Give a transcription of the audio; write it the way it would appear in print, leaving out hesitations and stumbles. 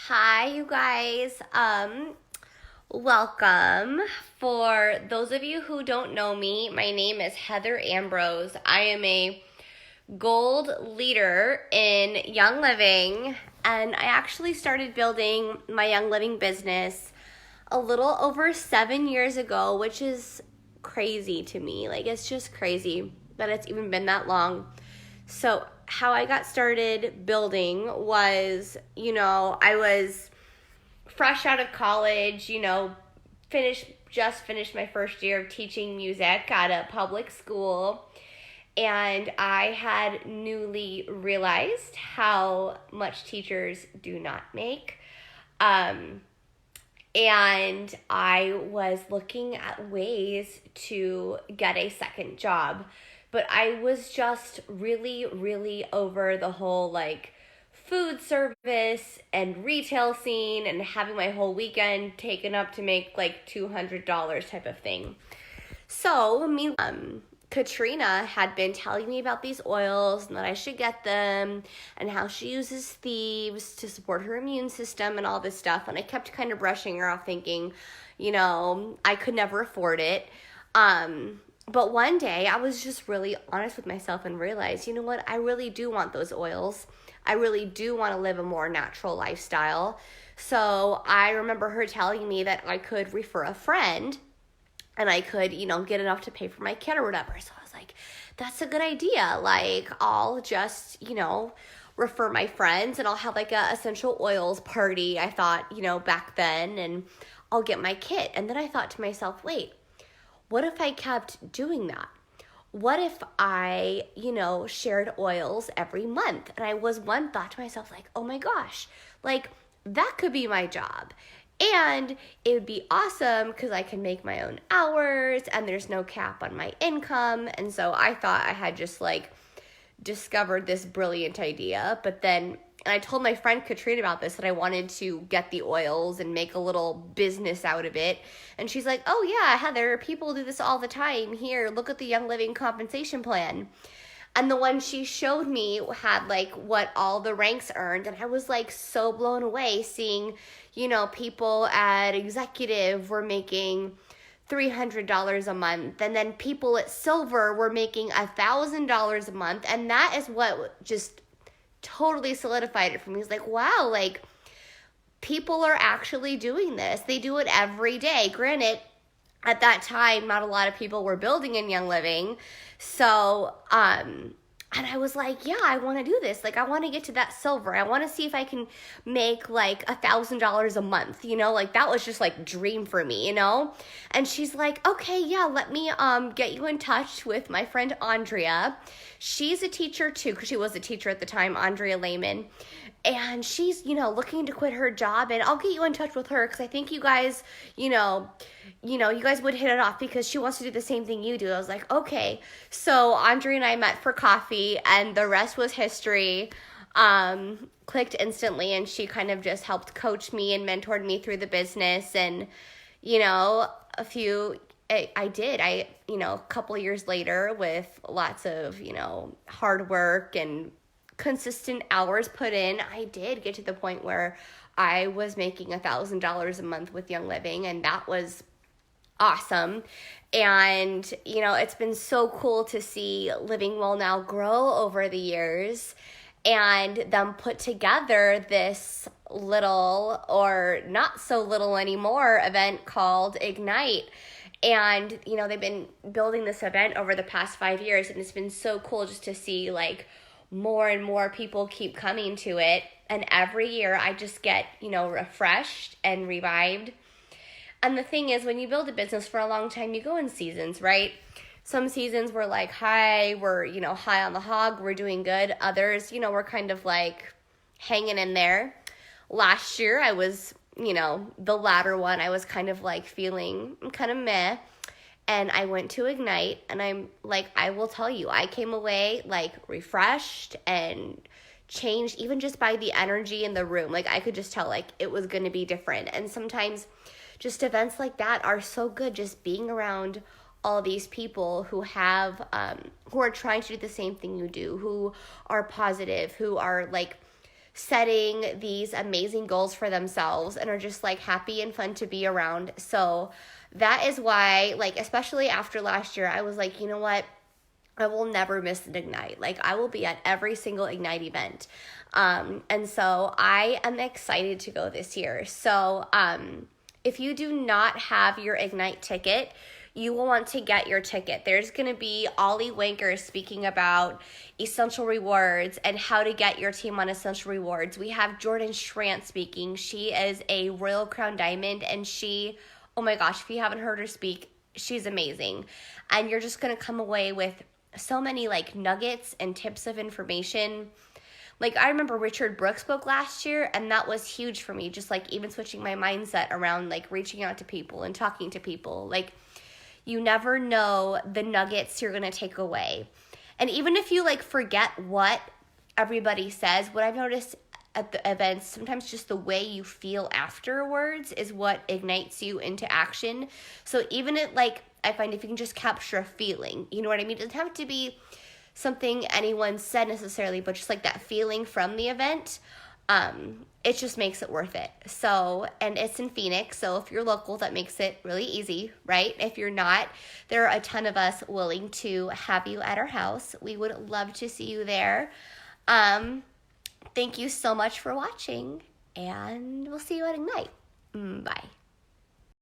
Hi, you guys. Welcome. For those of you who don't know me, my name is Heather Ambrose. I am a gold leader in Young Living, and I actually started building my Young Living business a little over 7 years ago, which is crazy to me. Like, it's just crazy that it's even been that long. So, how I got started building was, I was fresh out of college, just finished my first year of teaching music at a public school. And I had newly realized how much teachers do not make. And I was looking at ways to get a second job. But I was just really, really over the whole food service and retail scene and having my whole weekend taken up to make $200 type of thing. So, Katrina had been telling me about these oils and that I should get them and how she uses thieves to support her immune system and all this stuff. And I kept kind of brushing her off thinking, I could never afford it. But one day I was just really honest with myself and realized, you know what? I really do want those oils. I really do want to live a more natural lifestyle. So I remember her telling me that I could refer a friend and I could, get enough to pay for my kit or whatever. So I was like, that's a good idea. I'll just, refer my friends and I'll have a essential oils party, I thought, back then, and I'll get my kit. And then I thought to myself, wait, what if I kept doing that? What if I, shared oils every month? And I was thought to myself, oh my gosh, that could be my job. And it would be awesome because I can make my own hours and there's no cap on my income. And so I thought I had just discovered this brilliant idea. But then, and I told my friend Katrina about this, that I wanted to get the oils and make a little business out of it. And she's like, oh yeah, Heather, people do this all the time. Here, look at the Young Living compensation plan. And the one she showed me had what all the ranks earned. And I was so blown away seeing, people at executive were making $300 a month. And then people at silver were making $1,000 a month. And that is what just totally solidified it for me. It's wow, people are actually doing this. They do it every day. Granted, at that time, not a lot of people were building in Young Living. So, and I was yeah, I want to do this. I want to get to that silver. I want to see if I can make $1,000 a month, that was just dream for me, And she's okay, yeah, let me, get you in touch with my friend Andrea. She's a teacher too, because she was a teacher at the time, Andrea Lehman. And she's, looking to quit her job, and I'll get you in touch with her because I think you guys, you guys would hit it off because she wants to do the same thing you do. I was okay. So Andrea and I met for coffee, and the rest was history. Clicked instantly, and she kind of just helped coach me and mentored me through the business. And, a couple of years later with lots of, hard work and consistent hours put in, I did get to the point where I was making $1,000 a month with Young Living, and that was awesome. And, it's been so cool to see Living Well now grow over the years and them put together this little, or not so little anymore, event called Ignite. And, they've been building this event over the past 5 years, and it's been so cool just to see more and more people keep coming to it. And every year I just get, refreshed and revived. And the thing is, when you build a business for a long time, you go in seasons, right? Some seasons we're high, we're, high on the hog, we're doing good. Others, we're kind of hanging in there. Last year I was, the latter one, I was kind of feeling kind of meh. And I went to Ignite, and I'm I will tell you, I came away refreshed and changed, even just by the energy in the room. I could just tell it was going to be different. And sometimes just events like that are so good, just being around all these people who are trying to do the same thing you do, who are positive, who are setting these amazing goals for themselves and are just like happy and fun to be around. So that is why, like, especially after last year, I was like, you know what? I will never miss an Ignite. Like, I will be at every single Ignite event. And so I am excited to go this year. So if you do not have your Ignite ticket, you will want to get your ticket. There's going to be Ollie Wanker speaking about Essential Rewards and how to get your team on Essential Rewards. We have Jordan Schrant speaking. She is a Royal Crown Diamond, and she, oh my gosh, if you haven't heard her speak, she's amazing. And you're just going to come away with so many like nuggets and tips of information. Like, I remember Richard Brooks spoke last year, and that was huge for me, just like even switching my mindset around like reaching out to people and talking to people. Like, you never know the nuggets you're going to take away. And even if you like forget what everybody says, what I've noticed at the events, sometimes just the way you feel afterwards is what ignites you into action. So even if, like, I find if you can just capture a feeling, you know what I mean? It doesn't have to be something anyone said necessarily, but just like that feeling from the event, it just makes it worth it. So, and it's in Phoenix, so if you're local, that makes it really easy, right? If you're not, there are a ton of us willing to have you at our house. We would love to see you there. Thank you so much for watching, and we'll see you at Ignite. Bye.